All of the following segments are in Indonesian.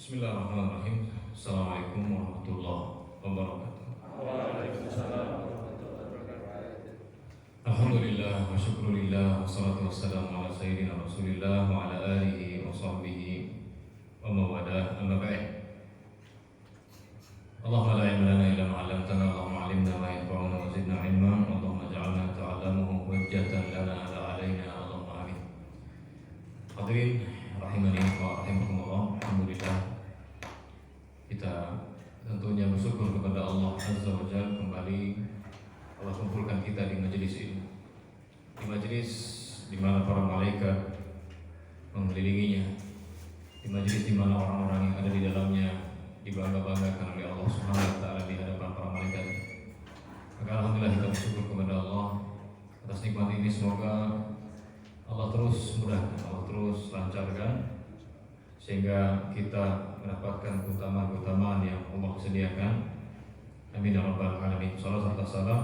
Bismillahirrahmanirrahim. Assalamualaikum warahmatullahi wabarakatuh. Waalaikumsalam warahmatullahi wabarakatuh. Alhamdulillah wa syukurillah wassalatu wassalamu ala sayyidina Rasulillah wa ala alihi wa sahbihi wa mawadah amma ba'd. Allahumma la ilma lana illa ma 'allamtana, Allahumma 'allimna ma yanfa'una wa zidna 'ilman, Allahumma ij'alna ta'allamuhu hujjatan lana la 'alaina, Allahumma amin. Hadirin rahimani wa rahimakumullah. Alhamdulillah, kita tentunya bersyukur kepada Allah Azza wa Jalla, kembali Allah kumpulkan kita di majelis ini, di majelis di mana para malaikat mengelilinginya, di majelis di mana orang-orang yang ada di dalamnya dibangga-banggakan oleh Allah Subhanahu wa taala di hadapan para malaikat. Maka alhamdulillah kita bersyukur kepada Allah atas nikmat ini. Semoga Allah terus mudahkan, Allah terus lancarkan, sehingga kita mendapatkan keutamaan-keutamaan yang Allah sediakan. Amin ya rabbal alamin. Salawat serta salam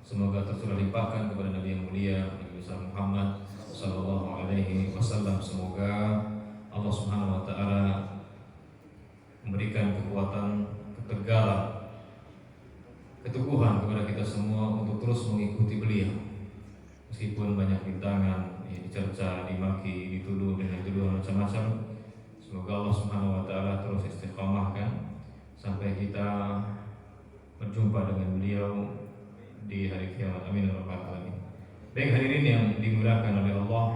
semoga tercurah limpahkan kepada Nabi yang mulia Nabi besar Muhammad sallallahu alaihi wasallam. Semoga Allah Subhanahu wa taala memberikan kekuatan, ketegaran, keteguhan kepada kita semua untuk terus mengikuti beliau. Meskipun banyak rintangan, dicerca, dimaki, dituduh dengan tuduhan macam-macam, semoga Allah Subhanahu wa taala terus istiqamahkan sampai kita berjumpa dengan beliau di hari kiamat. Amin ya rabbal alamin. Baik hadirin yang dimuliakan oleh Allah,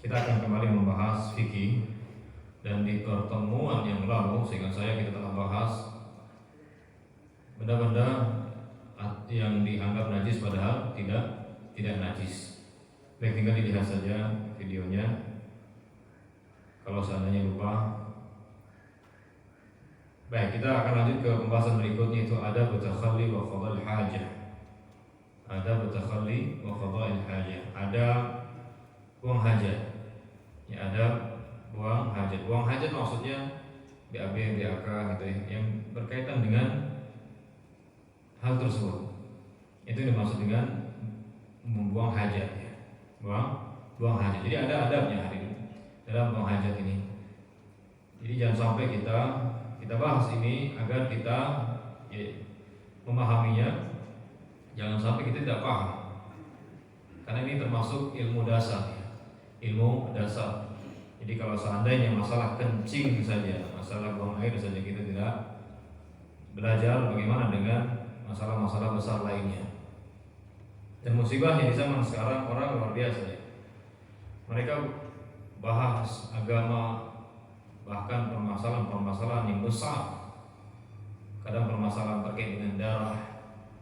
kita akan kembali membahas fikih. Dan di pertemuan yang lalu, seingat saya, kita telah bahas benda-benda yang dianggap najis padahal tidak najis. Baik, tinggal dilihat saja videonya. Kalau seandainya lupa. Baik, kita akan lanjut ke pembahasan berikutnya, itu ada takhalli wa qada'il hajah. Ada takhalli wa qada'il hajah. Ada buang hajat. Ya, ada buang hajat. Buang hajat maksudnya BAB, BAK gitu ya, yang berkaitan dengan hal tersebut. Itu yang dimaksud dengan membuang hajat ya. Buang hajat. Jadi ada adabnya hari ini dalam buang hajat ini. Jadi jangan sampai kita bahas ini agar kita memahaminya. Jangan sampai kita tidak paham, karena ini termasuk ilmu dasar ya. Ilmu dasar. Jadi kalau seandainya masalah kencing saja, masalah buang air saja, kita tidak belajar bagaimana dengan masalah-masalah besar lainnya. Dan musibahnya di zaman sekarang orang luar biasa ya. Mereka bahas agama, bahkan permasalahan-permasalahan yang besar. Kadang permasalahan terkait dengan darah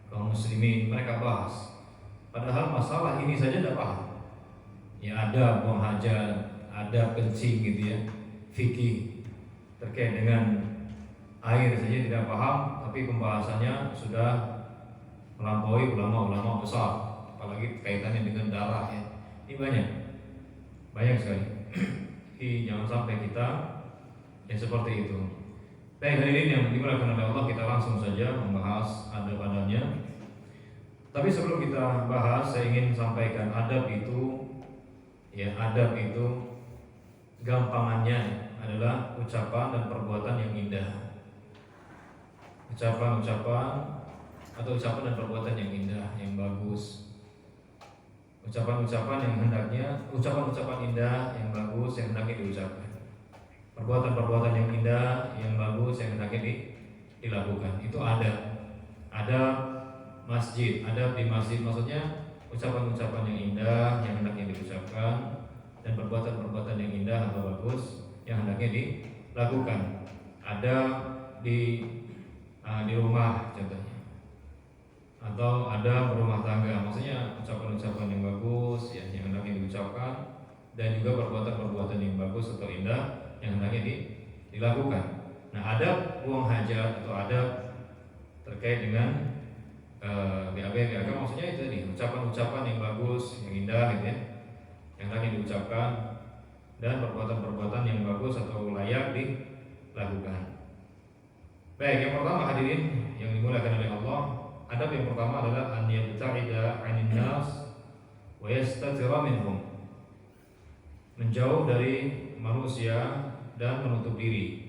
kaum muslimin mereka bahas. Padahal masalah ini saja tidak paham. Ya, ada buang hajat, ada kencing gitu ya, fikih terkait dengan air saja tidak paham, tapi pembahasannya sudah melampaui ulama-ulama besar, apalagi kaitannya dengan darah ya. Ini banyak sekali. Jadi jangan sampai kita yang seperti itu. Baik hadirin yang dimuliakan oleh Allah, kita langsung saja membahas adab-adabnya. Tapi sebelum kita bahas, saya ingin sampaikan adab itu gampangannya adalah ucapan dan perbuatan yang indah. Ucapan-ucapan atau ucapan dan perbuatan yang indah, yang bagus. Ucapan-ucapan indah yang bagus yang hendaknya diucapkan. Perbuatan-perbuatan yang indah yang bagus yang hendaknya dilakukan. Itu ada masjid, ada di masjid, maksudnya ucapan-ucapan yang indah yang hendaknya diucapkan, dan perbuatan-perbuatan yang indah atau bagus yang hendaknya dilakukan. Ada di rumah contohnya, atau ada berumah tangga, maksudnya ucapan-ucapan yang bagus ya, yang hendaknya diucapkan, dan juga perbuatan-perbuatan yang bagus atau indah yang hendaknya dilakukan. Nah, ada buang hajat atau ada terkait dengan BAB, maksudnya itu nih, ucapan-ucapan yang bagus, yang indah gitu ya, yang hendaknya diucapkan, dan perbuatan-perbuatan yang bagus atau layak dilakukan. Baik, yang pertama hadirin yang dimuliakan oleh Allah, adab yang pertama adalah an yabta'ida 'anil nas wa yastatira minhum. Menjauh dari manusia dan menutup diri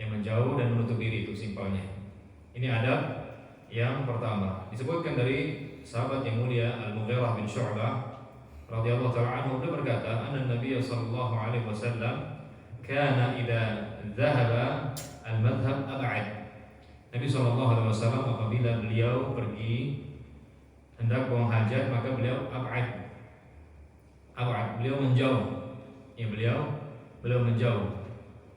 yang menjauh dan menutup diri, itu simpelnya. Ini adab yang pertama. Disebutkan dari sahabat yang mulia Al-Mughirah bin Syu'bah radhiyallahu ta'ala anhu, beliau berkata, anna Nabi sallallahu alaihi wasallam kana idza dhahaba al-madhhab ab'ad. Nabi sallallahu alaihi wasallam apabila beliau pergi hendak buang hajat, maka beliau ab'ad, beliau menjauh. Ya, beliau menjauh.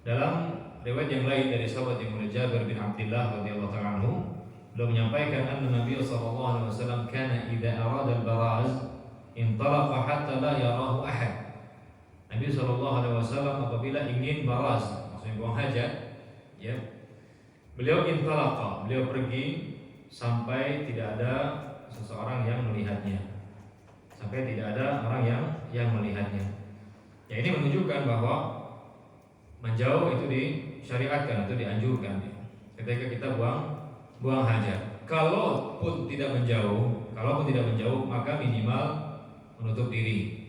Dalam riwayat yang lain dari sahabat yang mulia Jabir bin Abdullah radhiyallahu ta'ala anhu, beliau menyampaikan anna Nabi sallallahu alaihi wasallam kana idza arada al-baraz intalaqa hatta la yarahu ahad. Nabi sallallahu alaihi wasallam apabila ingin baraz, maksudnya buang hajat, ya, beliau intalaqa, beliau pergi sampai tidak ada seseorang yang melihatnya. Sampai tidak ada orang yang melihatnya. Ya, ini menunjukkan bahwa menjauh itu disyariatkan atau dianjurkan ketika kita buang hajat. Kalaupun tidak menjauh, maka minimal menutup diri.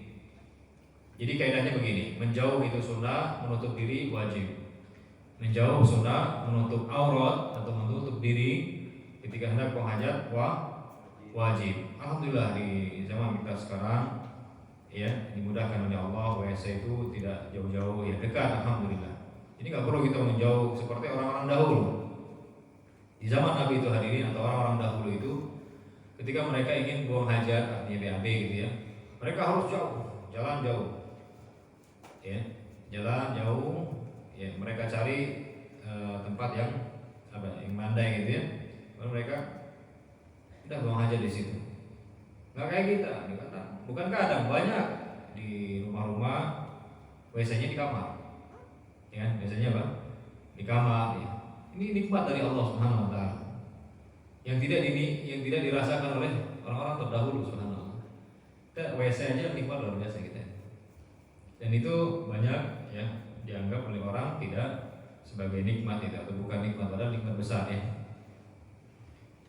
Jadi kaidahnya begini, menjauh itu sunnah, menutup diri wajib. Menjauh sunnah, menutup aurat atau menutup diri ketika hendak buang hajat wajib. Alhamdulillah di zaman kita sekarang, ya, dimudahkan oleh Allah, WC itu tidak jauh-jauh, ya, dekat, alhamdulillah. Jadi nggak perlu kita menjauh seperti orang-orang dahulu. Di zaman Nabi itu hadirin, atau orang-orang dahulu itu, ketika mereka ingin buang hajat, artinya BAB gitu ya, mereka harus jalan jauh, ya, jalan jauh, ya, mereka cari tempat yang mandai gitu ya, lalu mereka udah buang hajat di situ. Nggak kayak kita, bukan kadang, banyak di rumah-rumah WC-nya di kamar, ya, biasanya apa? Di kamar, ya. Ini nikmat dari Allah Subhanahu wa taala. Yang tidak dirasakan oleh orang-orang terdahulu, subhanallah. Kita WC aja nikmat luar biasa kita. Dan itu banyak, ya, dianggap oleh orang tidak sebagai nikmat itu, atau bukan nikmat, padahal nikmat besar, ya.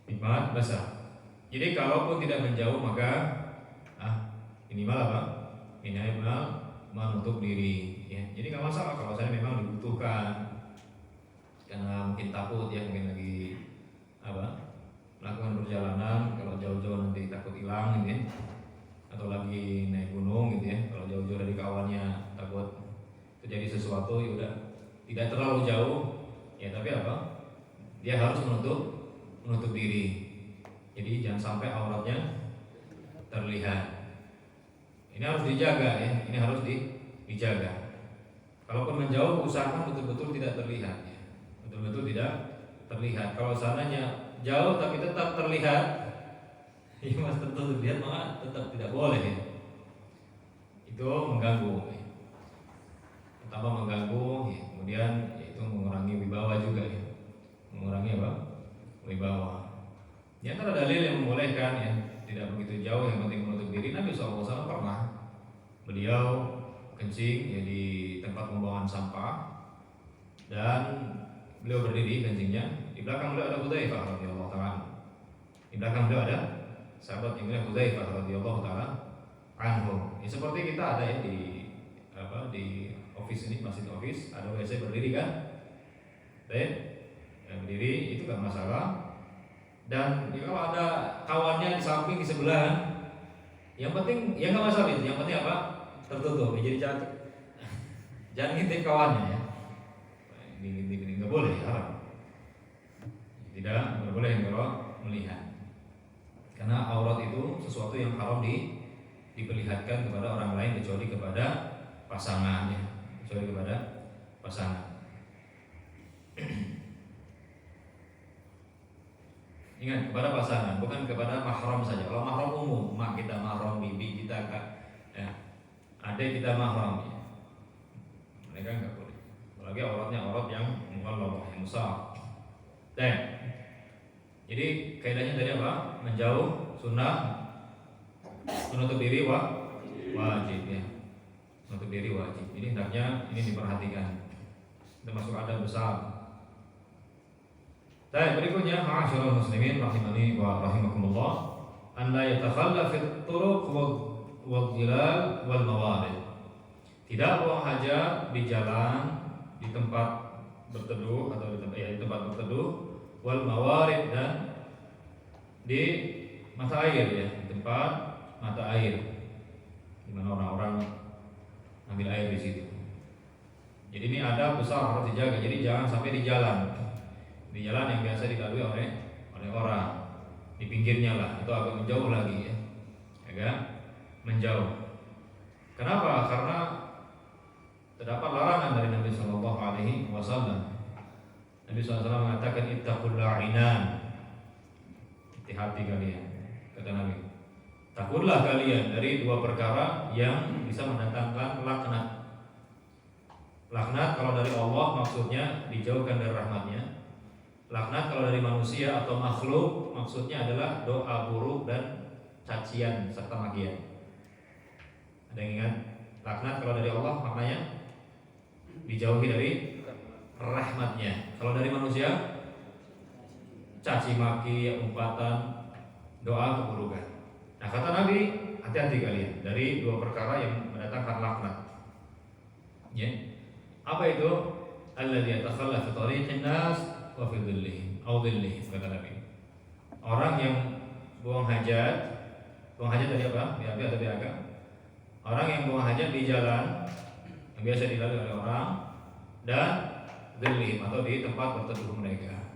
Nikmat besar. Jadi kalaupun tidak menjauh, maka minimal apa? Minimal menutup diri, ya. Jadi nggak masalah kalau saya memang dibutuhkan karena mungkin takut, ya, mungkin lagi melakukan perjalanan, kalau jauh-jauh nanti takut hilang gitu ya, atau lagi naik gunung gitu ya, kalau jauh-jauh dari kawannya takut terjadi sesuatu, ya udah tidak terlalu jauh, ya, tapi dia harus menutup diri. Jadi jangan sampai auratnya terlihat. Ini harus dijaga, ya. Ini harus dijaga. Kalaupun menjauh, usahakan betul-betul tidak terlihat, ya. Betul-betul tidak terlihat. Kalau sananya jauh tapi tetap terlihat, ya, mas, tentu terlihat, maka tetap tidak boleh, ya. Itu mengganggu, ya. Pertama mengganggu, ya. Kemudian itu mengurangi wibawa juga, ya. Mengurangi wibawa. Di antara dalil yang membolehkan, ya, tidak begitu jauh, yang penting menutup diri, Nabi SAW pernah beliau kencing, ya, di tempat pembuangan sampah, dan beliau berdiri kencingnya. Di belakang beliau ada Hudzaifah radhiyallahu ta'ala. Di belakang beliau ada sahabat yang mulia Hudzaifah radhiyallahu ta'ala anhu. Ya, seperti kita ada, ya, di office ini, masjid office, ada WC berdiri kan? Baik, ya, berdiri itu gak masalah. Dan ya, kalau ada kawannya di samping, di sebelah, yang penting ya nggak masalah itu. Yang penting apa? Tertutup. Ya, jadi jangan ngintip kawannya, ya. Ini nggak boleh, haram. Nggak boleh kalau melihat. Karena aurat itu sesuatu yang haram diperlihatkan kepada orang lain kecuali kepada pasangannya, kecuali kepada pasangan. Ingat, kepada pasangan, bukan kepada mahram saja. Kalau mahram umum, mak kita mahram, bibi kita, ya, adik kita mahram, ya. Mereka nggak boleh. Apalagi auratnya aurat yang mughalladhah, yang besar. Dan jadi kaidahnya tadi apa? Menjauh sunnah, menutup diri wajib, ya. Menutup diri wajib. Ini hendaknya ini diperhatikan. Termasuk adab besar. Dan berikutnya, ma'asyiral muslimin rahimani wa rahimakumullah, an la yatakhalla fi turuq wal dhilal wal mawarid. Tidak buang hajat di jalan, di tempat berteduh atau di tempat berteduh, wal mawarid dan di mata air ya, di tempat mata air di mana orang-orang ambil air di situ. Jadi ini ada besar harus dijaga. Jadi jangan sampai di jalan yang biasa dilalui oleh orang, di pinggirnya lah, itu agak menjauh lagi ya, agak menjauh. Kenapa? Karena terdapat larangan dari Nabi Shallallahu Alaihi Wasallam. Nabi SAW mengatakan ittaqul la'inan, hati-hati kalian, kata Nabi. Takutlah kalian dari dua perkara yang bisa mendatangkan laknat. Laknat kalau dari Allah maksudnya dijauhkan dari rahmatnya. Laknat kalau dari manusia atau makhluk maksudnya adalah doa buruk dan cacian serta magian. Ada yang ingat? Laknat kalau dari Allah maknanya dijauhi dari rahmatnya. Kalau dari manusia caci maki, umpatan, doa keburukan. Nah kata Nabi, hati-hati kalian dari dua perkara yang mendatangkan laknat. Ya. Apa itu? Alladzi yatakhalla fi tariqin nas wa fi dhillihim aw dhillihim, kata Nabi. Orang yang buang hajat tadi apa? BAB atau BAK? Orang yang buang hajat di jalan yang biasa dilalui oleh orang, dan dhillihim atau di tempat berteduh mereka,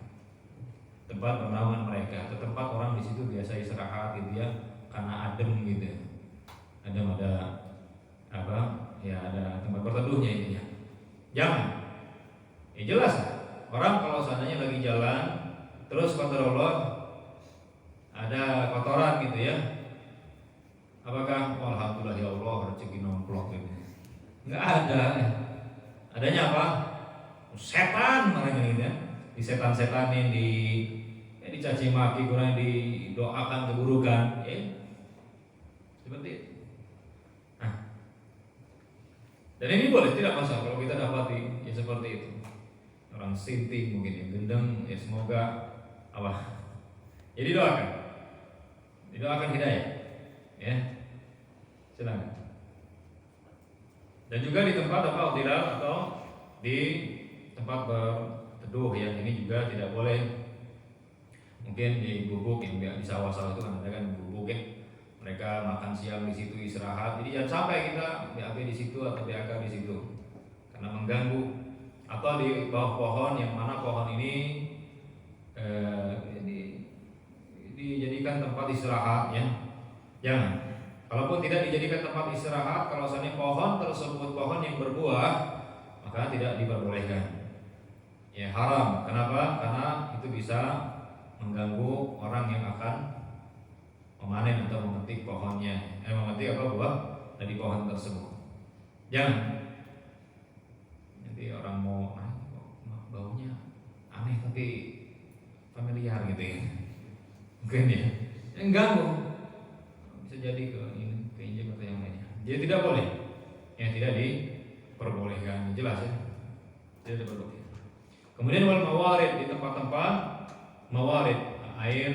tempat bernaungan mereka, atau tempat orang di situ biasa istirahat gitu ya, karena adem gitu. Adem, ada apa? Ya ada tempat berteduhnya itu ya. Jangan. Ya jelas orang kalau seandainya lagi jalan terus qadarullah ada kotoran gitu ya. Apakah alhamdulillah ya Allah rezeki nomplok gitu? Enggak ada. Adanya apa? Setan mereka gitu ya. Disetan-setanin, dicaci maki, kurang didoakan keburukan, ya. Seperti itu. Nah, dan ini boleh, tidak masalah kalau kita dapati ya seperti itu. Orang sinting mungkin yang gendeng, ya semoga apa? Jadi didoakan hidayah, ya. Silakan. Dan juga di tempat apa tidak atau di tempat berteduh yang ini juga tidak boleh. Mungkin di gubuk yang di sawah-sawah itu kan ada kan gubuk ya. Mereka makan siang di situ, istirahat. Jadi jangan sampai kita BAB di situ atau BAK di situ karena mengganggu. Atau di bawah pohon yang mana pohon ini dijadikan tempat istirahat ya. Jangan. Kalaupun tidak dijadikan tempat istirahat, kalau seandainya pohon tersebut pohon yang berbuah, maka tidak diperbolehkan. Ya haram. Kenapa? Karena itu bisa mengganggu orang yang akan memanen atau memetik pohonnya, memetik apa buah dari pohon tersebut. Jangan. Nanti orang mau baunya aneh tapi familiar gitu ya. Mungkin ya. Mengganggu. Bisa jadi keinjak atau yang lainnya. Jadi tidak boleh. Yang tidak diperbolehkan. Jelas ya. Tidak diperbolehkan. Kemudian wal mawarid, di tempat-tempat mawarid, air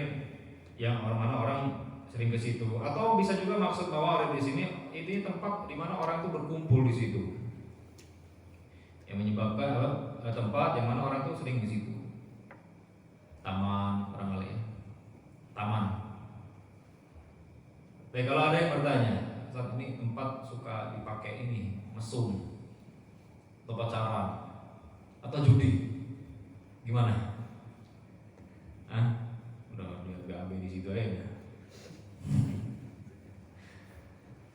yang orang sering ke situ, atau bisa juga maksud mawarid di sini itu tempat di mana orang itu berkumpul di situ, yang menyebabkan tempat yang mana orang itu sering di situ. Taman barangkali ya. Taman. Baik, kalau ada yang bertanya, saat ini tempat suka dipakai ini mesum, atau pacaran, atau judi, gimana? Udah BAB di situ aja.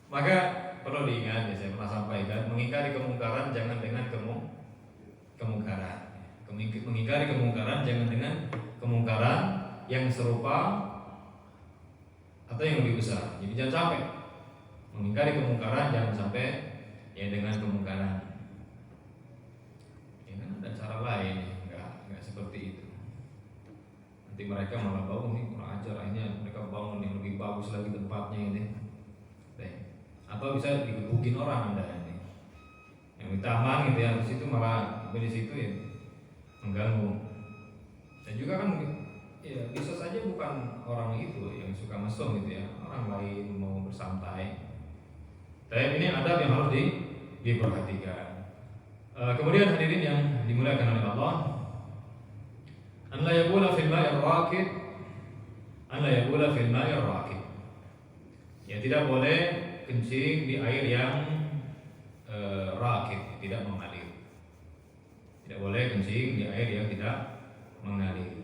Maka perlu diingat ya, saya pernah sampaikan, mengingkari kemungkaran jangan dengan kemungkaran. Mengingkari kemungkaran jangan dengan kemungkaran yang serupa atau yang lebih besar. Jadi jangan sampai mengingkari kemungkaran, jangan sampai ya dengan kemungkaran. Ya kan ada cara lain, enggak seperti itu. Nanti mereka malah bangun nih kurang ajar, akhirnya mereka bangun yang lebih bagus lagi tempatnya ini. Atau bisa digebukin orang Anda ini. Yang di taman gitu ya, di situ malah di situ ya mengganggu. Dan juga kan ya bisa saja bukan orang itu yang suka mesum gitu ya, orang lain mau bersantai. Tapi ini ada yang harus diperhatikan. Kemudian hadirin yang dimuliakan oleh Allah, an la yabula fil ma'ir rakid, an la yabula fil ma'ir rakid. Ya, tidak boleh kencing di air yang rakid, tidak mengalir. Tidak boleh kencing di air yang tidak mengalir.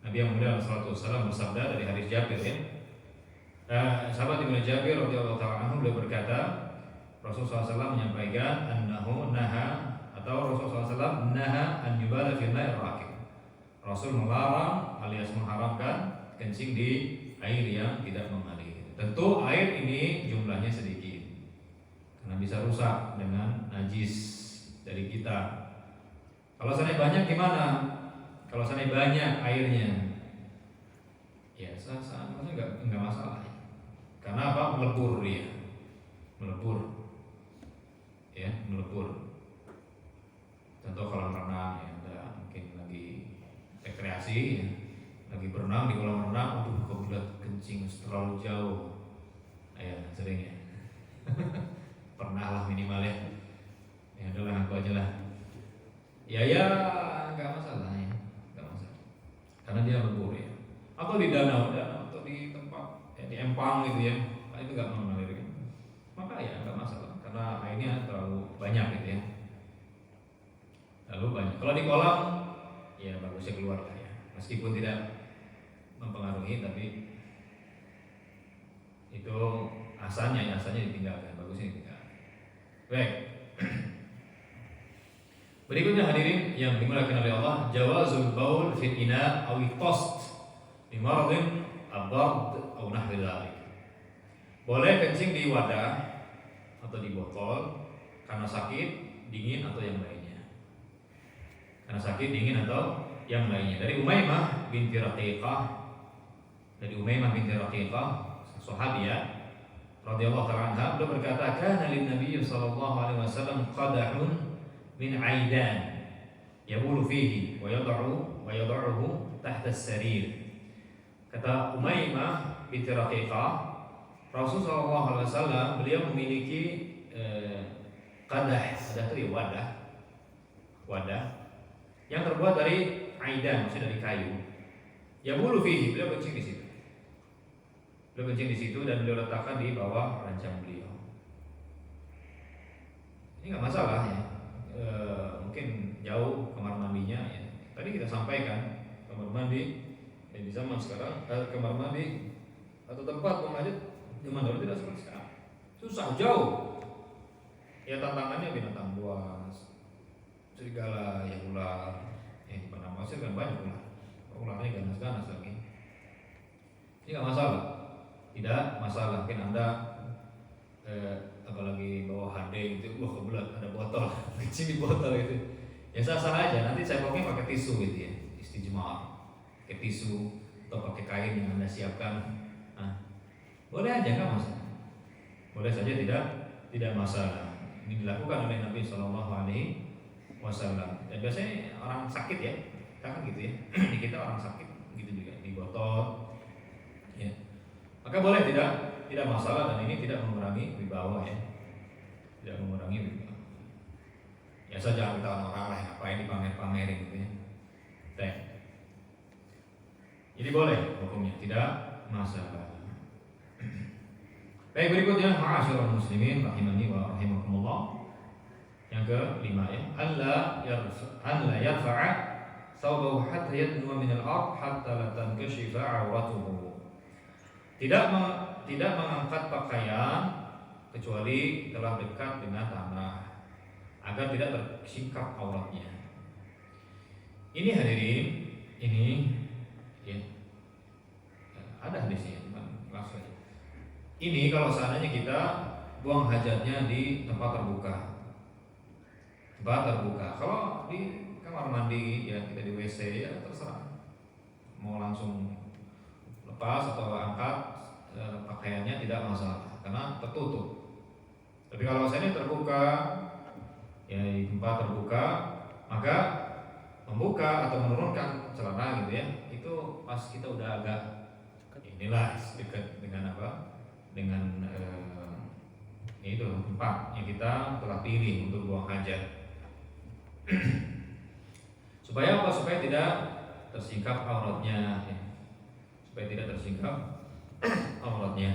Nabi yang mulia sallallahu alaihi wasallam bersabda dari hadis Jabir ya. Sahabat Ibnu Jabir radhiyallahu taala anhu beliau berkata, Rasulullah SAW menyampaikan annahu naha atau Rasulullah SAW naha an yubala fil ma'ir rakid. Rasul melarang alias mengharamkan kencing di air yang tidak mengalir. Tentu air ini jumlahnya sedikit karena bisa rusak dengan najis dari kita. Kalau seandainya banyak gimana? Kalau seandainya banyak airnya, ya sah-sah, maksudnya enggak masalah. Karena apa? Melebur dia, melebur, ya melebur. Contoh kolam renang ya, ada mungkin lagi rekreasi, ya, lagi berenang di kolam renang, aduh kebelet kencing terlalu jauh, ya sering ya, pernah lah minimal ya, ya adalah aku aja lah. Ya nggak masalah ya, nggak masalah, karena dia melebur ya. Atau di danau atau di tempat ya, di empang gitu ya, itu nggak mengalir kan? Maka ya nggak masalah, karena airnya terlalu banyak gitu ya, terlalu banyak. Kalau di kolam ya bagusnya keluar lah ya, meskipun tidak mempengaruhi, tapi itu asalnya ditinggalkan, bagusnya ditinggalkan. Baik. Berikutnya hadirin yang dimuliakan oleh Allah, jawazul baul fil ina aw tost li maradin abard aw nahwi dzalik. Boleh kencing di wadah atau di botol karena sakit, dingin atau yang lainnya. Karena sakit, dingin atau yang lainnya. Dari Umaymah binti Raqiqah, sahabiah radhiyallahu ta'ala anha, beliau berkata, kana lin nabiy sallallahu alaihi wasallam qadahun min aidan yabulu fihi wa yad'uhu tahta as-sarir. Kata Umaymah binti Raqiqah, Rasul sallallahu alaihi wasallam beliau memiliki qadah itu wadah yang terbuat dari aidan, maksudnya dari kayu. Yabulu fihi, beliau kencing di situ. Dan beliau letakkan di bawah ranjang beliau. Ini nggak masalah ya. Mungkin jauh kamar mandinya ya. Tadi kita sampaikan kamar mandi di zaman sekarang, kamar mandi atau tempat buang hajat zaman dulu tidak seperti sekarang. Susah, jauh. Ya tantangannya binatang buas, serigala, ya ular, di padang pasir kan banyak ular. Ularnya ganas-ganas lagi. Ini nggak masalah, tidak masalah. Mungkin Anda apalagi bawa HD gitu, wah kebelet ada botol, kecil di botol gitu. Ya sah-sah aja. Nanti saya pakai tisu gitu ya, istijmar, pakai tisu atau pakai kain yang Anda siapkan. Nah, boleh aja, nggak masalah. Boleh saja, tidak masalah. Ini dilakukan oleh Nabi Shallallahu Alaihi Wasallam. Dan biasanya orang sakit ya, kita kan gitu ya. Di kita orang sakit gitu juga di botol. Ya. Maka boleh, tidak masalah, dan ini tidak mengurangi wibawa ya. Tidak mengurangi wibawa. Ya saja kita orang lah, ngapain dipamer-pamerin gitu ya. Teh. Jadi boleh hukumnya, tidak masalah. Baik, berikutnya ma'asyiral muslimin rahimani wa rahimakumullah. Yang kelima ya, alla yarfa'a thawbahu hatta yadnuwa min al-ard hatta la tankashifa 'auratuhu. Tidak mengangkat pakaian kecuali telah dekat dengan tanah agar tidak tersingkap auratnya. Ini hadirin, ini ya, ada hadisnya, langsung aja. Ini kalau seandainya kita buang hajatnya di tempat terbuka. Kalau di kamar mandi ya, kita di WC ya terserah. Mau langsung lepas atau angkat pakaiannya tidak masalah karena tertutup. Tapi kalau seandainya terbuka ya, di tempat terbuka, maka membuka atau menurunkan celana gitu ya, itu pas kita udah agak inilah dekat dengan apa? Dengan itu tempat yang kita telah pilih untuk buang hajat. Supaya apa? Supaya tidak tersingkap auratnya, ya. Supaya tidak tersingkap auratnya.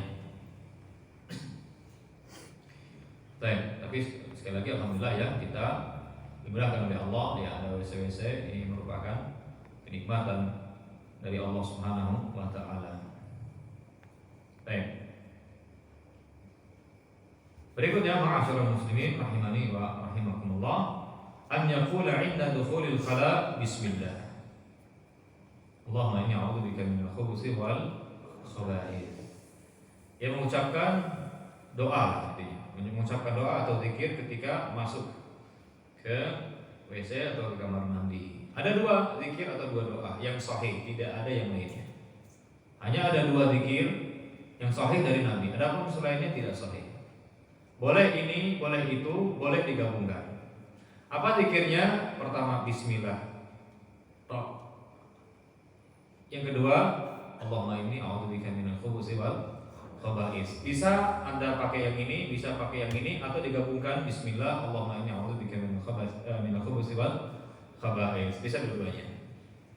Baik, tapi sekali lagi alhamdulillah ya, kita dimudahkan oleh Allah ya, ada WC-WC. Ini merupakan kenikmatan dari Allah Subhanahu wa taala. Baik. Berikutnya ma'asyiral muslimin rahimani wa rahimakumullah, an yaqula 'inda dukhulil khala bismillah. Allahumma inni a'udzubika minal khubuthi wal khaba'ith. Dia mengucapkan doa, mengucapkan doa atau zikir ketika masuk ke WC atau ke kamar mandi. Ada dua zikir atau dua doa yang sahih, tidak ada yang lainnya. Hanya ada dua zikir yang sahih dari Nabi. Adapun selainnya tidak sahih. Boleh ini, boleh itu, boleh digabungkan. Apa zikirnya? Pertama bismillah. Tok. Yang kedua, Allahumma inni a'udzubika minal khubuthi wal khaba'ith. Bisa Anda pakai yang ini, bisa pakai yang ini, atau digabungkan bismillah, Allahumma inni a'udzubika minal khubuthi wal khaba'ith. Bisa dua-duanya.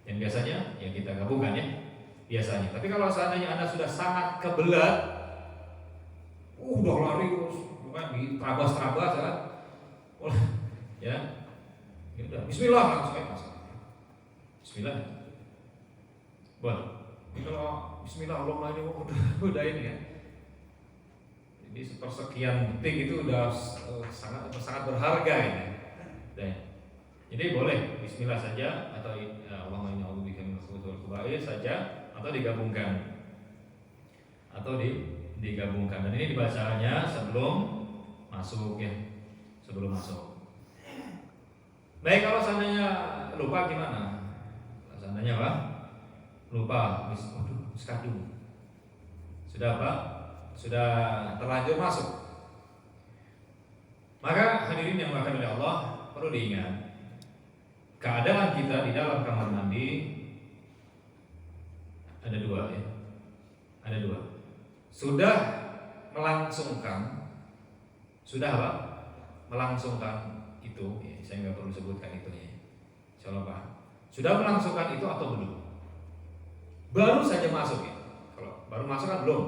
Yang biasanya ya kita gabungkan ya. Biasanya. Tapi kalau seandainya Anda sudah sangat kebelat, udah lari terus, bukan di terabas-terabas ya. Ya udah, bismillah langsung aja. Bismillah. Boleh. Ini kalau bismillah Allahumma ini udah ini ya. Jadi sepersekian detik itu udah sangat berharga ini. Dan jadi boleh bismillah saja atau Allahumma inni a'udzubika minal khubuthi wal khaba'ith saja, atau digabungkan. Digabungkan, dan ini dibacanya sebelum masuk ya. Sebelum masuk. Baik, kalau seandainya lupa gimana? Kalau seandainya apa? Lupa, kadung. Sudah apa? Sudah terlanjur masuk. Maka hadirin yang dimuliakan oleh Allah, perlu diingat, keadaan kita di dalam kamar mandi ada dua ya. Ada dua. Sudah melangsungkan, sudah apa? Melangsungkan itu, ya, saya nggak perlu sebutkan itu ya. Insyaallah Pak. Sudah melangsungkan itu atau belum? Baru saja masuk ya. Kalau baru masuk kan belum.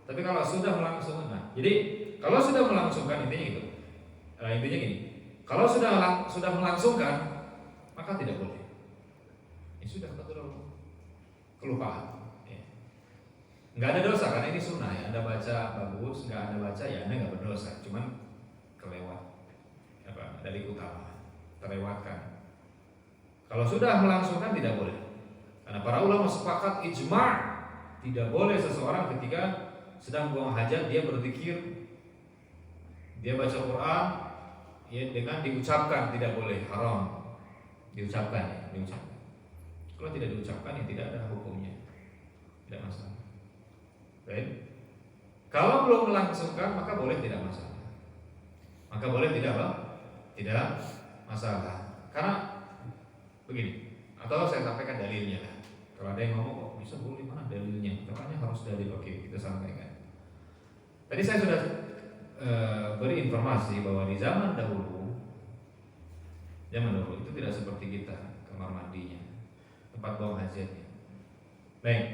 Tapi kalau sudah melangsungkan, nah, jadi kalau sudah melangsungkan intinya gitu. Intinya gini. Kalau sudah melangsungkan, maka tidak boleh. Ya sudah, betul, kelupaan. Nggak ada dosa karena ini sunnah ya. Anda baca bagus, nggak Anda baca ya Anda nggak berdosa, cuman kelewat dari utama, terlewatkan. Kalau sudah melangsungkan tidak boleh, karena para ulama sepakat ijma' tidak boleh seseorang ketika sedang buang hajat dia berzikir, dia baca Quran ya dengan diucapkan, tidak boleh, haram diucapkan ya, diucapkan. Kalau tidak diucapkan ya tidak ada hukumnya, tidak masalah. Baik. Kalau belum melangsungkan maka boleh, tidak masalah. Maka boleh tidak apa? Tidak masalah. Karena begini, atau saya sampaikan dalilnya lah. Kalau ada yang ngomong kok bisa boleh, mana dalilnya? Katanya harus dalil. Oke, kita sampaikan. Tadi saya sudah beri informasi bahwa di zaman dahulu itu tidak seperti kita, kamar mandinya, tempat buang hajatnya. Baik,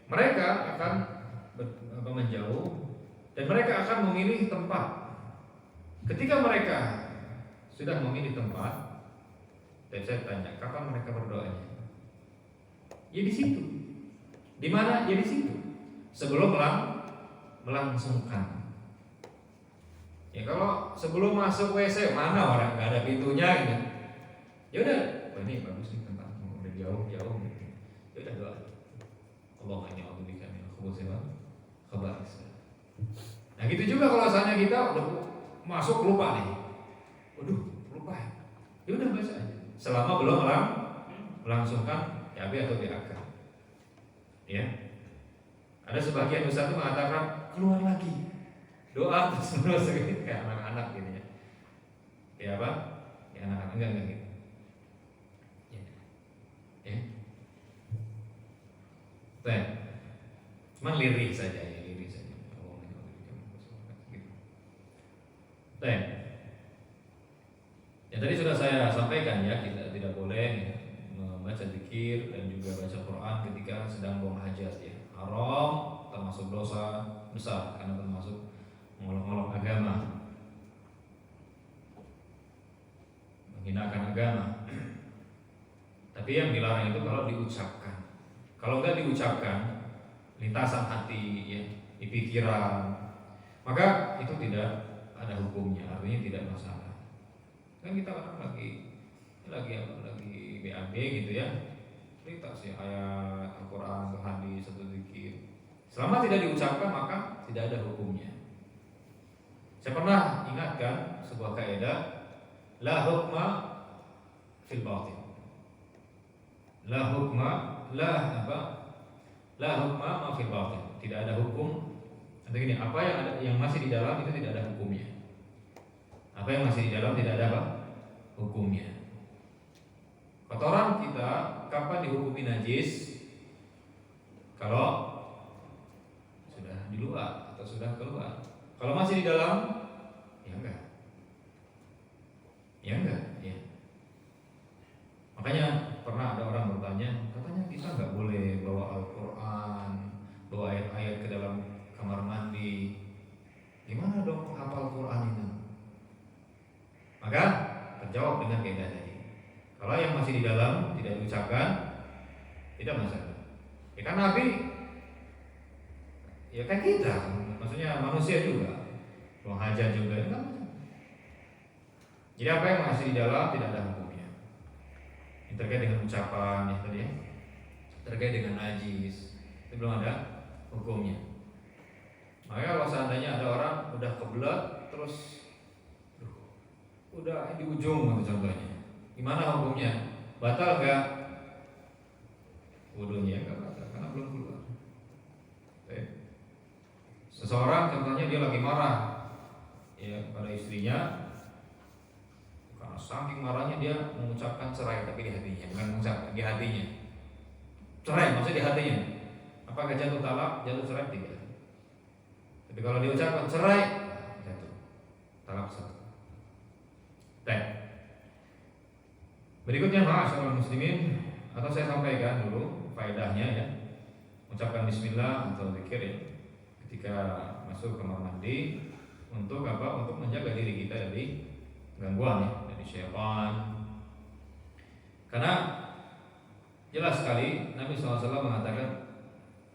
mereka akan menjauh dan mereka akan memilih tempat. Ketika mereka sudah memilih tempat, dan saya tanya kapan mereka berdoanya? Ya di situ. Di mana? Ya di situ. Sebelum melangsungkan. Ya kalau sebelum masuk WC mana orang nggak ada pintunya gitu. Ya udah, ini bagus nih tempatnya, udah jauh. Ya udah doa. Allahumma inni a'udzubika minal khubuthi wal khaba'ith. Nah gitu juga kalau misalnya kita udah masuk lupa nih. Waduh, lupa ya. Ya udah baca aja. Selama belum melangsungkan ya atau tidak. Ya. Ada sebagian ustaz itu mengatakan keluar lagi. Doa terus gitu kayak anak-anak gitu ya. Ya apa? Ya anak-anak enggak gitu. Ya. Baik. Cuman lirih saja ya, lirih saja. Baik. Yang tadi sudah saya sampaikan ya, kita tidak boleh membaca zikir dan juga baca Quran ketika sedang buang hajat ya. Haram, termasuk dosa besar karena termasuk mengolok-olok agama, menghinakan agama. Tapi yang dilarang itu kalau diucapkan. Kalau enggak diucapkan, lintasan hati ya, di pikiran, maka itu tidak ada hukumnya, artinya tidak masalah. Kan kita kan lagi BAB gitu ya, cerita sih ayat Al-Quran, hadis, atau zikir. Selama tidak diucapkan maka tidak ada hukumnya. Saya pernah ingatkan sebuah kaidah, la hukma fil batin. La hukma ma fil batin. Tidak ada hukum. Atau gini, apa yang masih di dalam itu tidak ada hukumnya. Apa yang masih di dalam tidak ada apa? Hukumnya. Kotoran kita kapan dihukumi najis? Kalau sudah di luar atau sudah keluar. Kalau masih di dalam, ya enggak. Ya enggak, ya. Makanya pernah ada orang bertanya, katanya kita enggak boleh bawa Al-Quran, bawa ayat-ayat ke dalam kamar mandi. Gimana dong menghafal Quran itu? Maka terjawab dengan kaidah tadi. Kalau yang masih di dalam tidak diucapkan, tidak masalah. Ya kan Nabi, ya kan kita, maksudnya manusia juga, buang hajat juga, itu kan masalah. Jadi apa yang masih di dalam tidak ada hukumnya. Yang terkait dengan ucapan, ya tadi ya, terkait dengan najis, itu belum ada hukumnya. Makanya kalau seandainya ada orang udah kebelet terus udah di ujung gitu contohnya, gimana hukumnya? Batal nggak? Wudunya nggak batal karena belum keluar. Seseorang contohnya dia lagi marah ya pada istrinya, karena saking marahnya dia mengucapkan cerai tapi di hatinya, bukan mengucapkan di hatinya. Cerai maksudnya di hatinya. Apakah jatuh talak, jatuh cerai? Tidak. Tapi kalau diucapkan cerai, jatuh talak satu. Berikutnya ma'asyiral muslimin, atau saya sampaikan dulu faedahnya ya. Ucapkan bismillah atau zikir ya ketika masuk kamar mandi untuk apa? Untuk menjaga diri kita dari gangguan ya, dari syaitan. Karena jelas sekali Nabi SAW mengatakan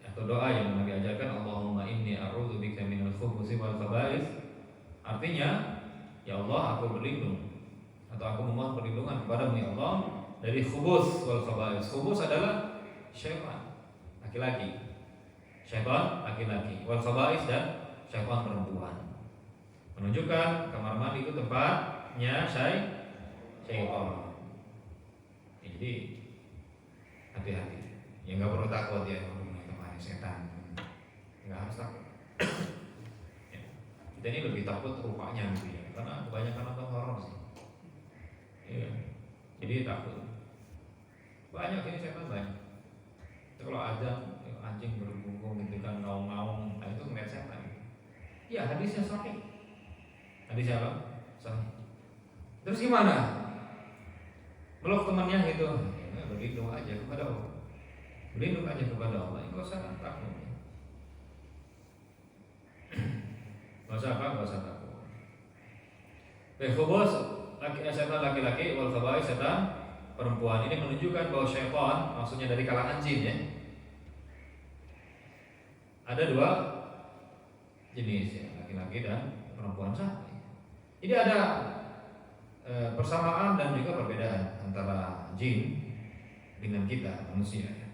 atau doa yang Nabi ajarkan, Allahumma inni a'udzubika minal khubuthi wal khaba'ith. Artinya, ya Allah aku berlindung atau aku memohon perlindungan kepadamu ya Allah dari khubus wal khaba'ith. Khubus adalah syaitan laki-laki, syaitan laki-laki, wal khaba'ith dan syaitan perempuan. Menunjukkan kamar mandi itu tempatnya syaitan. Jadi hati-hati. Ya nggak perlu takut ya tempatnya setan. Nggak harus takut. Ya. Kita ini lebih takut rupanya gitu ya, karena kebanyakan nonton horor sih. Iya, jadi takut. Banyak ini setan banyak. Itu kalau azan anjing berbungkung gitu kan ngaung-ngaung, nah itu ngeliat setan. Iya hadisnya sahih. Hadisnya apa? Sahih. Terus gimana? Meluk temannya gitu, ya, berlindung aja kepada Allah. Berlindung aja kepada Allah. Enggak usah takut. Enggak usah apa? Enggak usah takut. Khubus setan laki-laki, wal khaba'ith setan perempuan. Ini menunjukkan bahwa syaitan maksudnya dari kalangan jin ya. Ada dua jenis ya, laki-laki dan perempuan sama. Jadi ada persamaan dan juga perbedaan antara jin dengan kita manusia ya.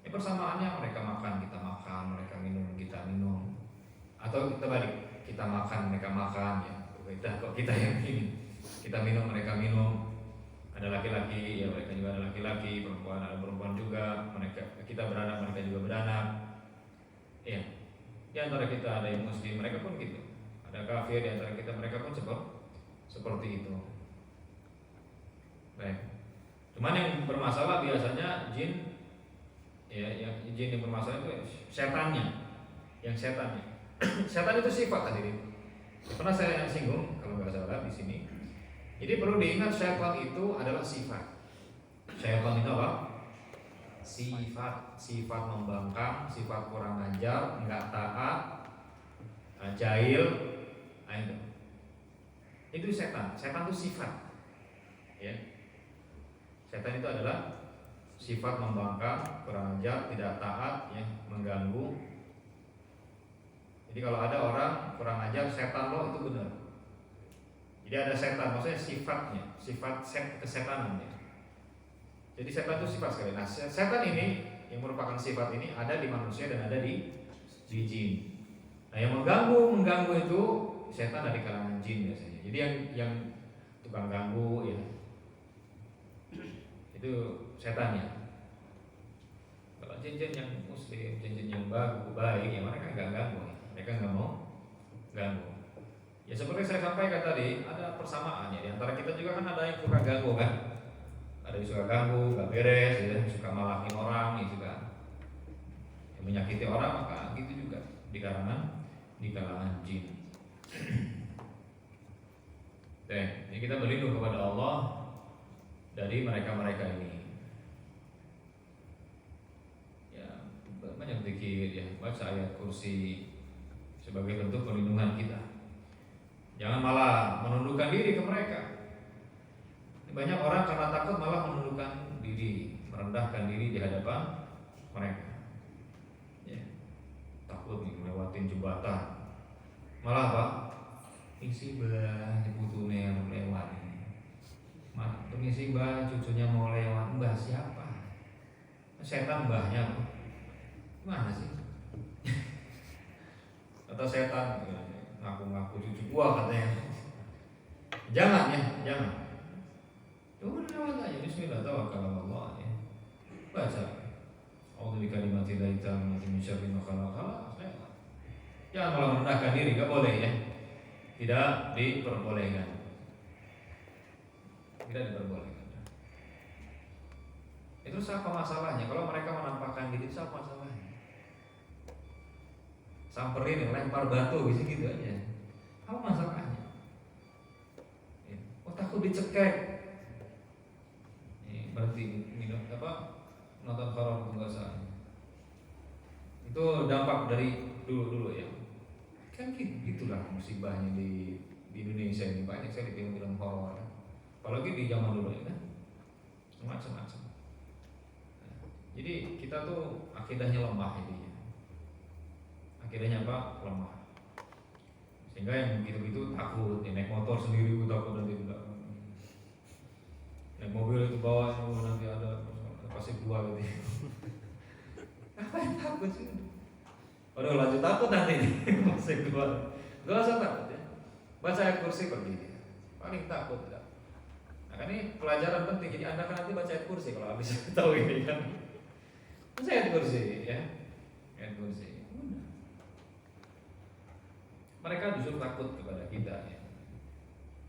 Persamaannya mereka makan, kita makan, mereka minum, kita minum. Atau kita balik, kita makan, mereka makan ya. Kita yang ini. Kita minum, mereka minum. Ada laki-laki, ya mereka juga ada laki-laki, perempuan ada perempuan juga. Kita beranak, mereka juga beranak. Ya. Di antara kita ada yang muslim, mereka pun gitu. Ada kafir di antara kita, mereka pun seperti itu. Baik. Cuman yang bermasalah biasanya jin, ya, yang jin yang bermasalah itu setannya, yang setannya. Setan itu sifat tadi. Pernah saya singgung kalau nggak salah di sini. Jadi perlu diingat syaitan itu adalah sifat. Syaitan itu apa? Sifat membangkang, sifat kurang ajar, enggak taat, jahil, itu setan. Setan itu sifat, ya. Setan itu adalah sifat membangkang, kurang ajar, tidak taat, ya, mengganggu. Jadi kalau ada orang kurang ajar, setan lo itu benar. Jadi ada setan, maksudnya sifatnya, sifat kesetanan, ya. Jadi setan itu sifat sekali. Nah, setan ini yang merupakan sifat ini ada di manusia dan ada di jin. Nah, yang mengganggu itu setan dari kalangan jin biasanya. Jadi yang tukang ganggu, ya, itu setannya. Kalau jin-jin yang muslim, jin-jin yang baik, ya mereka nggak ganggu, ya. Mereka nggak mau ganggu. Ya seperti saya sampaikan tadi, ada persamaannya. Di antara kita juga kan ada yang suka ganggu kan. Ada yang suka ganggu, gak beres, ya, suka malakin orang, ya, suka yang menyakiti orang, maka gitu juga di kalangan jin. Jadi kita berlindung kepada Allah dari mereka-mereka ini. Ya, banyak zikir, ya, baca ayat kursi sebagai bentuk perlindungan kita. Jangan malah menundukkan diri ke mereka. Banyak orang karena takut malah menundukkan diri, merendahkan diri di hadapan mereka. Ya, takut nih melewatin jembatan. Malah apa? Isi bah nyebutune lewat ini. Permisi mbah, cucunya mau lewat. Mbah siapa? Setan mbahnya. Mana sih? Atau setan ngaku-ngaku cucu gua katanya. Jangan, ya, jangan. Udah lewat aja. Bismillah, tawakkal 'ala Allah, ya. Baca. A'udzu bikalimatillahi tammati min syarri ma khalaq. Jangan malah merendahkan diri, enggak boleh, ya. Tidak diperbolehkan. Tidak diperbolehkan. Itu apa masalahnya? Kalau mereka menampakkan diri, itu apa masalahnya? Samperin, lempar batu, gitu aja. Apa masalahnya? Oh, takut dicekek. Berarti minum nonton horor itu nggak usah. Itu dampak dari dulu ya. Kan gitulah musibahnya di Indonesia ini, banyak sekali film-film horor. Apalagi di zaman dulu, ya kan, macam-macam. Jadi kita tuh akidahnya lemah ini. Akidahnya apa? Lemah. Sehingga yang begitu-begitu takut, ya, naik motor sendiri takut nanti tidak. Naik mobil itu bawa nanti ada pasti dua gitu. Apa yang takut sih? Waduh, lanjut takut nanti nih. Pasti dua. Gak usah takut, ya. Baca ayat kursi pergi. Paling takut tidak. Nah, ini pelajaran penting. Jadi Anda kan nanti baca ayat kursi kalau habis tahu ini kan. Baca ayat kursi, ya. Ayat kursi. Mereka justru takut kepada kita, ya.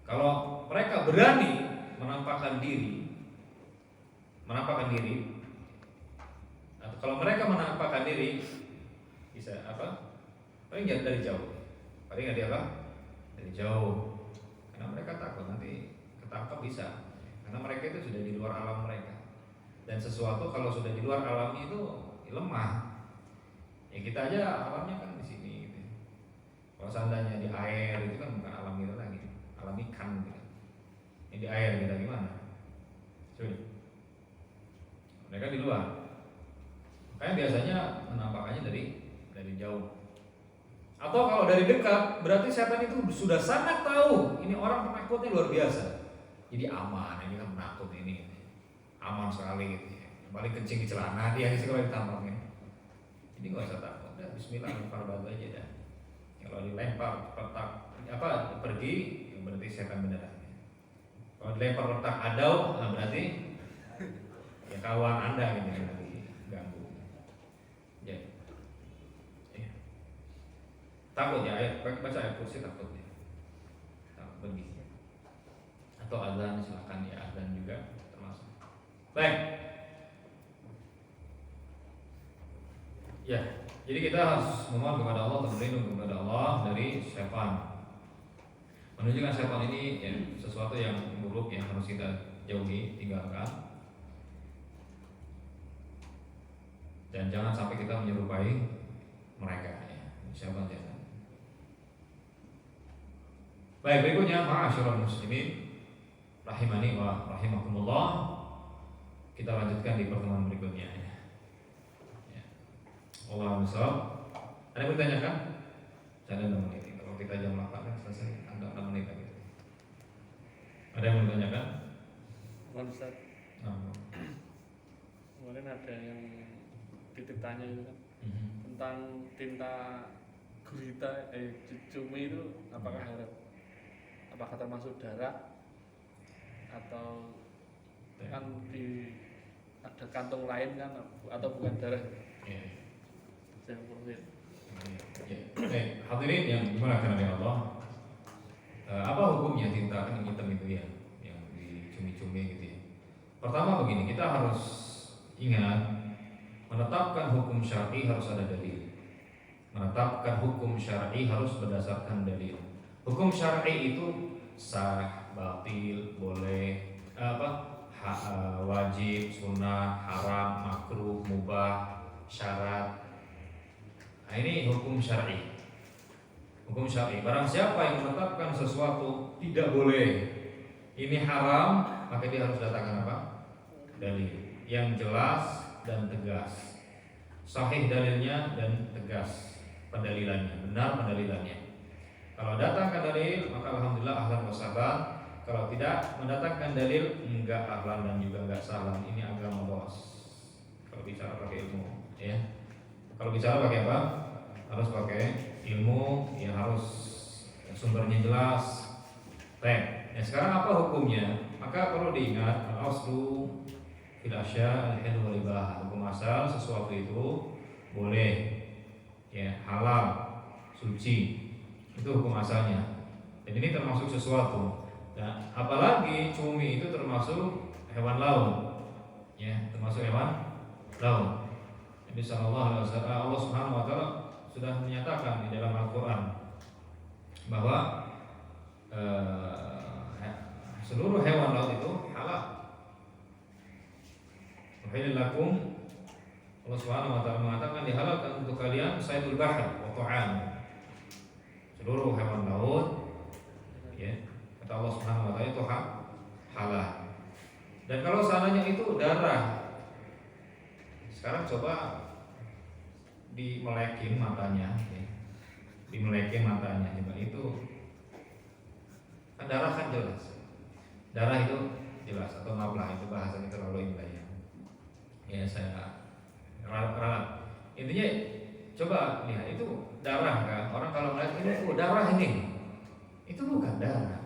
Kalau mereka berani menampakkan diri, atau kalau mereka menampakkan diri, bisa apa? Paling dari jauh, paling dari jauh, karena mereka takut nanti ketangkap bisa, karena mereka itu sudah di luar alam mereka, dan sesuatu kalau sudah di luar alamnya itu lemah. Ya kita aja alamnya kan di sini, gitu. Kalau seandainya di air itu kan bukan alam kita lagi, alam ikan gitu. Ini di air kita gimana? Sudah. Mereka di luar. Makanya biasanya menampakkannya dari jauh. Atau kalau dari dekat, berarti setan itu sudah sangat tahu ini orang penakutnya luar biasa. Jadi aman, ini kan penakut ini. Aman sekali gitu, ya. Paling kencing di celana dia kalau ditampaknya. Jadi nggak usah takut. Udah, bismillah, lempar batu aja dah. Kalau dilempar pergi, ya berarti setan beneran. Kalau dilempar letak adau, nah berarti ya kawan Anda gitu yang lagi ganggu. Ya. Takut ya, baca ayat kursi takut ya. Takut pergi. Atau azan silakan ya, azan juga termasuk. Baik. Ya, jadi kita harus memohon kepada Allah, berlindung kepada Allah dari syaitan. Menunjukkan syaitan ini ya, sesuatu yang buruk yang harus kita jauhi, tinggalkan. Dan jangan sampai kita menyerupai mereka ya. Syaitan jangan. Baik, berikutnya ma'asyiral muslimin rahimani wa rahimakumullah. Kita lanjutkan di pertemuan berikutnya ya. Allah misal. Ada yang bertanyakan? Jangan 6 menit. Kalau kita jam 8 kan selesai, ada 6 menit lagi. Ada yang bertanyakan? Ustaz, Nah. kemarin ada yang titip tanya itu kan tentang tinta gurita cumi itu apakah haram? Apakah termasuk darah atau kan di ada kantung lain kan atau bukan darah? Ya. Yang profil. Ya. Hadirin yang dimuliakan oleh Allah. Apa hukumnya tinta kan yang hitam itu ya, yang dicumi-cumi gitu ya. Pertama begini, kita harus ingat menetapkan hukum syar'i harus ada dalil. Menetapkan hukum syar'i harus berdasarkan dalil. Hukum syar'i itu sah, batil, boleh, wajib, sunnah, haram, makruh, mubah, syarat. Nah, ini hukum syar'i. Hukum syar'i. Barang siapa yang menetapkan sesuatu tidak boleh, ini haram, maka dia harus datangkan apa? Dalil yang jelas dan tegas, sahih dalilnya dan tegas pendalilannya, benar pendalilannya. Kalau datangkan dalil maka alhamdulillah ahlan wa sahlan. Kalau tidak mendatangkan dalil enggak ahlan dan juga enggak sahlan. Ini agama bos. Kalau bicara pakai ilmu, ya. Kalau bicara pakai apa? Harus pakai ilmu, ya harus sumbernya jelas. Baik. Ya, sekarang apa hukumnya? Maka perlu diingat al-aslu fil asya al-hilal wal ibah. Hukum asal sesuatu itu boleh, ya halal, suci. Itu hukum asalnya. Dan ini termasuk sesuatu. Nah, apalagi cumi itu termasuk hewan laut. Ya, termasuk hewan laut. Nabi sallallahu alaihi wasallam, Allah Subhanahu wa taala sudah menyatakan di dalam Al-Qur'an bahwa seluruh hewan laut itu halal. Wahilillakum, Allah Subhanahu wa taala mengatakan dihalalkan untuk kalian saydul bahr wa ta'am. Seluruh hewan laut, ya, kata Allah Subhanahu wa taala itu halal. Dan kalau seandainya itu darah, sekarang coba dimelekin matanya, ya. Dimelekin matanya, coba itu kan darah kan jelas. Darah itu jelas atau nablah itu bahasanya terlalu indah ya. Ya saya ralat. Intinya coba lihat itu darah kan. Orang kalau melihat ini darah ini. Itu bukan darah.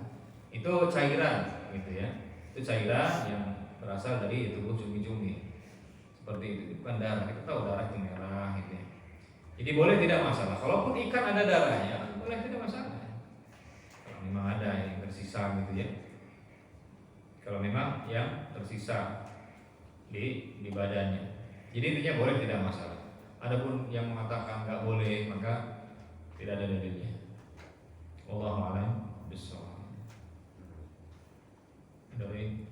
Itu cairan gitu ya. Itu cairan yang berasal dari tubuh cumi-cumi. Seperti itu bukan darah. Kita tahu darah itu merah gitu ya. Jadi boleh tidak masalah. Kalaupun ikan ada darahnya, boleh tidak masalah. Kalau memang ada yang tersisa gitu ya. Kalau memang yang tersisa di badannya. Jadi intinya boleh tidak masalah. Adapun yang mengatakan nggak boleh maka tidak ada dalilnya. Wallahu a'lam bishawab. Dari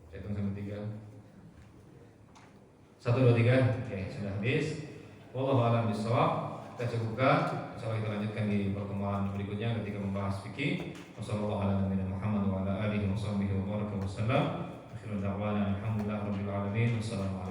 saya hitung sampai 3. 1, 2, 3. Oke, sudah habis. Wallahu a'lam bishawab. Kita cukupkan. Insyaallah kita lanjutkan di pertemuan berikutnya ketika membahas fikih. Wassalamualaikum warahmatullahi wabarakatuh. Wassalamualaikum warahmatullahi wabarakatuh. Akhirul da'wana alhamdulillah rabbil alamin. Wassalamualaikum